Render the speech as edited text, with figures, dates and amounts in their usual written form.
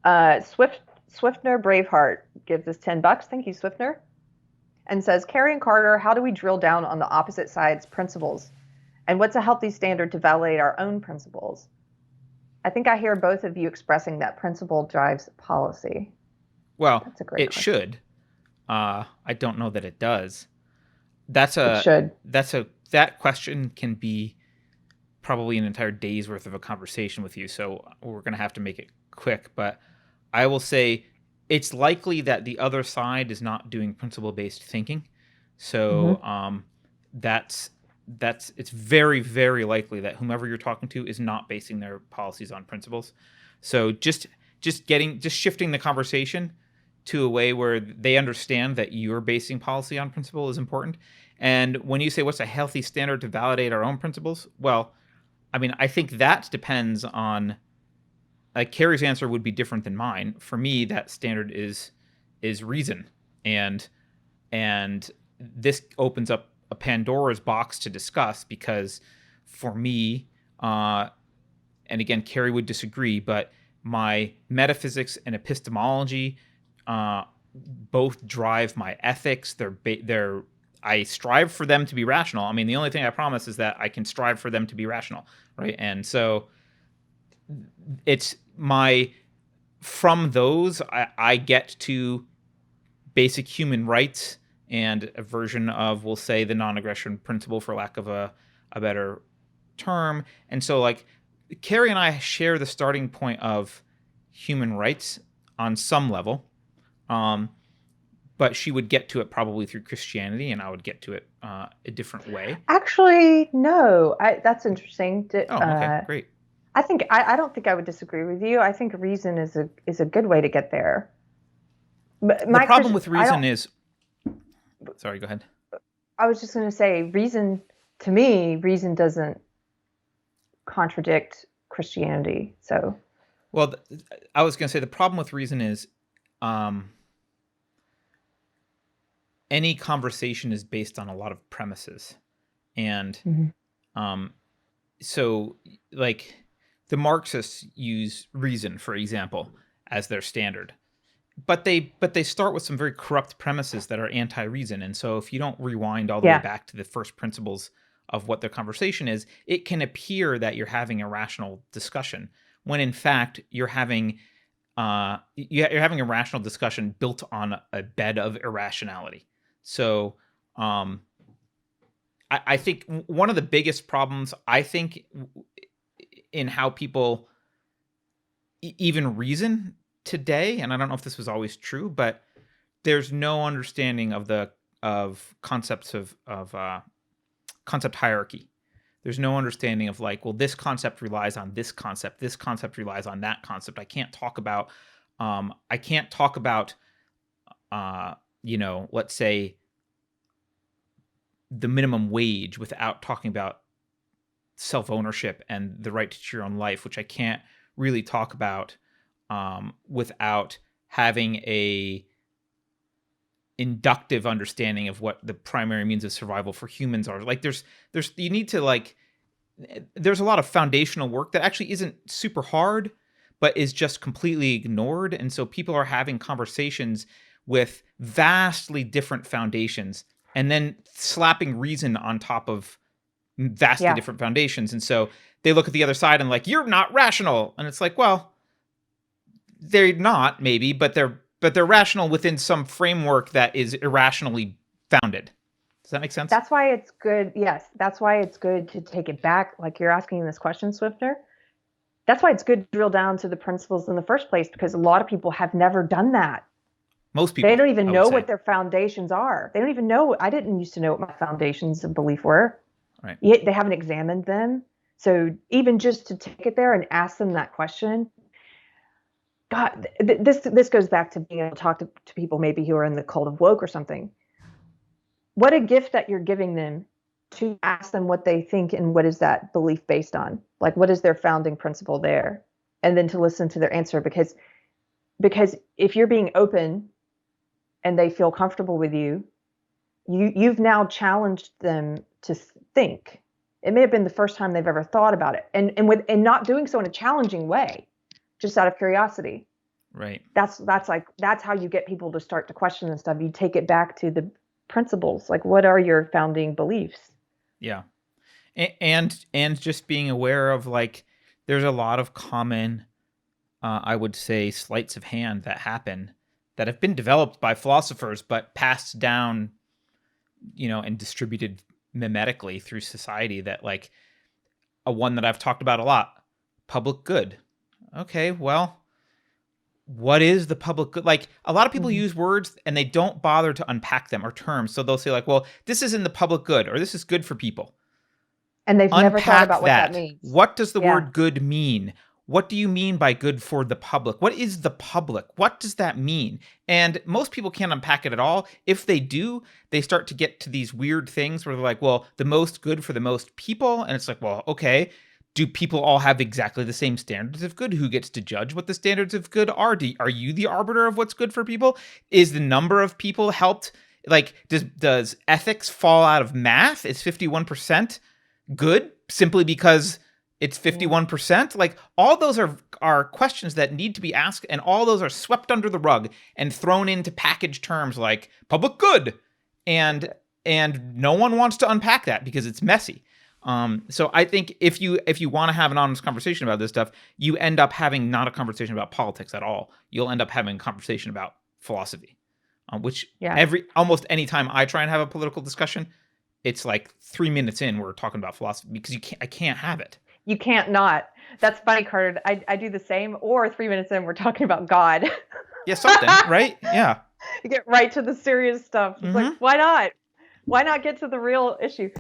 Swiftner Braveheart gives us $10. Thank you, Swiftner. And says, Carrie and Carter, how do we drill down on the opposite side's principles? And what's a healthy standard to validate our own principles? I think I hear both of you expressing that principle drives policy. Well, That's a great it question. should. I don't know that it does. It should. That question can be probably an entire day's worth of a conversation with you. So we're going to have to make it quick. But I will say it's likely that the other side is not doing principle based thinking. So Mm-hmm. that's it's very very likely that whomever you're talking to is not basing their policies on principles. So just shifting the conversation to a way where they understand that you're basing policy on principle is important. And when you say what's a healthy standard to validate our own principles, well, I mean, I think that depends on, like, Carrie's answer would be different than mine. For me, that standard is reason, and and this opens up a Pandora's box to discuss because for me, and again, Carrie would disagree, but my metaphysics and epistemology uh, both drive my ethics. They're I strive for them to be rational. I mean, the only thing I promise is that I can strive for them to be rational, right? And so it's my from those I get to basic human rights and a version of, we'll say, the non-aggression principle, for lack of a better term. And so, like, Carrie and I share the starting point of human rights on some level, um, but she would get to it probably through Christianity, and I would get to it a different way. Actually, no. That's interesting. Oh, okay, great. I don't think I would disagree with you. I think reason is a good way to get there. But The my problem Christian, with reason is, sorry, go ahead. I was just going to say, reason to me, reason doesn't contradict Christianity. So Well, I was going to say the problem with reason is um, any conversation is based on a lot of premises, and Mhm. um, so, like, the Marxists use reason, for example, as their standard, but they start with some very corrupt premises that are anti-reason. And so if you don't rewind all the way Yeah, back to the first principles of what their conversation is, it can appear that you're having a rational discussion when in fact you're having a rational discussion built on a bed of irrationality. So um, I think one of the biggest problems, I think, in how people even reason today, and I don't know if this was always true, but there's no understanding of concepts of concept hierarchy. There's no understanding of, like, well, this concept relies on this concept. This concept relies on that concept. I can't talk about uh, let's say the minimum wage without talking about self ownership and the right to your own life, which I can't really talk about without having a inductive understanding of what the primary means of survival for humans are. Like, there's you need to, like, there's a lot of foundational work that actually isn't super hard, but is just completely ignored. And so people are having conversations with vastly different foundations and then slapping reason on top of vastly yeah. different foundations. And so they look at the other side and, like, you're not rational. And it's like, well, they're not, maybe, but they're rational within some framework that is irrationally founded. Does that make sense? That's why it's good. Yes, that's why it's good to take it back. Like you're asking this question, Swifter. That's why it's good to drill down to the principles in the first place because a lot of people have never done that. Most They people, don't even I would know say. what their foundations are. They don't even know. I didn't used to know what my foundations of belief were. Right. Yet they haven't examined them. So even just to take it there and ask them that question, God, this goes back to being able to talk to people maybe who are in the cult of woke or something. What a gift that you're giving them to ask them what they think and what is that belief based on? Like what is their founding principle there? And then to listen to their answer because if you're being open and they feel comfortable with you, you've now challenged them to think It may have been the first time they've ever thought about it, and not doing so in a challenging way, just out of curiosity. Right. That's how you get people to start to question and stuff. You take it back to the principles. Like, what are your founding beliefs? Yeah. And just being aware of, like, there's a lot of common, I would say, sleights of hand that happen that have been developed by philosophers, but passed down, and distributed mimetically through society, that, like, a one that I've talked about a lot, public good. Okay, well, what is the public good? Like, a lot of people use words and they don't bother to unpack them, or terms. So they'll say, like, well, this is in the public good, or this is good for people. And they've never thought Unpack about what that that. means. What does the Yeah. word good mean? What do you mean by good for the public? What is the public? What does that mean? And most people can't unpack it at all. If they do, they start to get to these weird things where they're like, well, the most good for the most people. And it's like, well, okay, do people all have exactly the same standards of good? Who gets to judge what the standards of good are? Are you the arbiter of what's good for people? Is the number of people helped? Like, does ethics fall out of math? Is 51% good simply because it's 51%? Like, all those are questions that need to be asked, and all those are swept under the rug and thrown into packaged terms like public good, and no one wants to unpack that because it's messy. So I think if you want to have an honest conversation about this stuff, you end up having not a conversation about politics at all. You'll end up having a conversation about philosophy, which almost any time I try and have a political discussion, it's like 3 minutes in, we're talking about philosophy, because I can't have it. You can't not. That's funny, Carter. I do the same. Or 3 minutes in, we're talking about God. Yeah, something, right? Yeah. You get right to the serious stuff. It's like, why not? Why not get to the real issue?